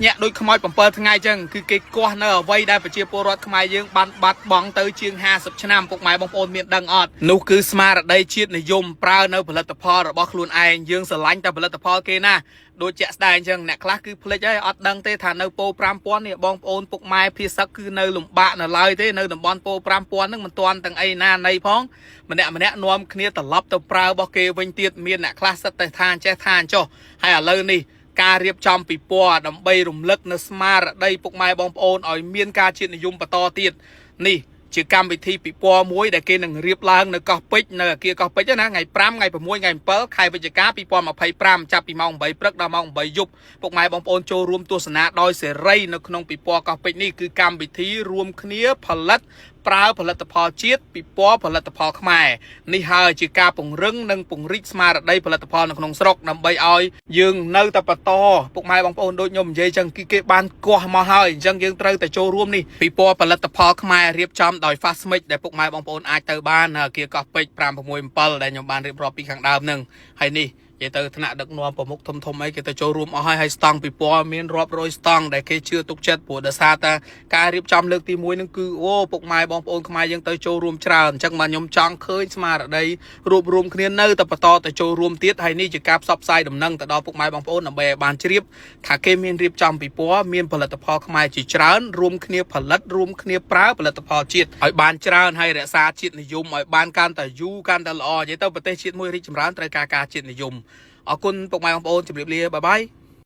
ញាក់ដូចខ្មោច7ថ្ងៃចឹងគឺគេគាស់នៅអ្វីដែលប្រជាពលរដ្ឋខ្មែរយើងបានបាត់បង់ទៅជាង50ឆ្នាំពុកម៉ែបងប្អូនមានដឹងអត់នោះគឺស្មារតីជាតិនិយមប្រើនៅផលិតផលរបស់ខ្លួនឯងយើងស្រឡាញ់តែផលិតផលគេណាដូចជាក់ស្ដែងចឹងអ្នកខ្លះគឺភ្លេចហើយអត់ដឹងទេថានៅពោ5000នេះបងប្អូនពុកម៉ែភាសឹកគឺនៅលំបាកនៅឡើយទេនៅតំបន់ពោ5000ហ្នឹងមិនទាន់ទាំងអីណានៃផងម្នាក់នាំគ្នាត្រឡប់ទៅប្រើរបស់គេវិញទៀតមានអ្នកខ្លះសិតតែថាចេះថាចុះហើយឥឡូវនេះការរៀបចំពិព័រណ៍ដើម្បីរំលឹកនៅស្មារតីពុកម៉ែបងប្អូនឲ្យមានការជាតិនិយមបន្តទៀតនេះជាកម្មវិធីពិព័រណ៍មួយដែលគេនឹងរៀបឡើងនៅកោះពេជ្រនៅអគារកោះពេជ្រណាថ្ងៃ5ថ្ងៃ6ថ្ងៃ7ខែវិច្ឆិកា2025ចាប់ពីម៉ោង8ព្រឹកដល់ម៉ោង8យប់ពុកម៉ែបងប្អូនចូលរួមទស្សនាដោយសេរីនៅក្នុងពិព័រណ៍កោះពេជ្រនេះគឺកម្មវិធីរួមគ្នាផលិតប្រើផលិតផលជាតិពិព័រណ៍ផលិតផលខ្មែរនេះហើយជាការពង្រឹងនិងពង្រីកស្មារតីផលិតផលនៅក្នុងស្រុកដើម្បីឲ្យយើងនៅតែបន្តពុកម៉ែបងប្អូនដូចខ្ញុំនិយាយចឹងគឺគេបានគាស់មកហើយអញ្ចឹងយើងត្រូវតែចូលរួមនេះពិព័រណ៍ផលិតផលខ្មែររៀបចំដោយ Fastmix ដែលពុកម៉ែបងប្អូនអាចទៅបាននៅអគារកោះពេជ្រ567ដែលខ្ញុំបានរៀបរាប់ពីខាងដើមហ្នឹងហើយនេះនិយាយទៅថ្នាក់ដឹកនាំប្រមុខធំអីគេទៅចូលរួមអស់ហើយស្តង់ពិព័រណ៍មានរាប់រយស្តង់ដែលគេជឿទុកចិត្តព្រោះដោយសារតែការរៀបចំលើកទី1ហ្នឹងគឺអូពុកម៉ែបងប្អូនខ្មែរយើងទៅចូលរួមច្រើនអញ្ចឹងបាទខ្ញុំចង់ឃើញស្មារតីរួបរวมគ្នានៅតែបន្តទៅចូលរួមទៀតហើយនេះជាការផ្សព្វផ្សាយដំណឹងទៅដល់ពុកម៉ែបងប្អូនដើម្បីឲ្យបានជ្រាបថាគេមានរៀបចំពិព័រណ៍មានផលិតផលខ្មែរជាច្រើនរួមគ្នាផលិតរួមគ្នាប្រើផលិតផលជាតិឲ្យបានច្រើនហើយរក្សាជាតិនិយមឲ្យបានកាន់តែយូរកាន់តែល្អនិយាយទៅប្រទេសជាតិមួយរីកចម្រើនត្រូវការការជាតិនិយមអរគុណពុកម៉ែបងប្អូនជម្រាបលាបាយបាយ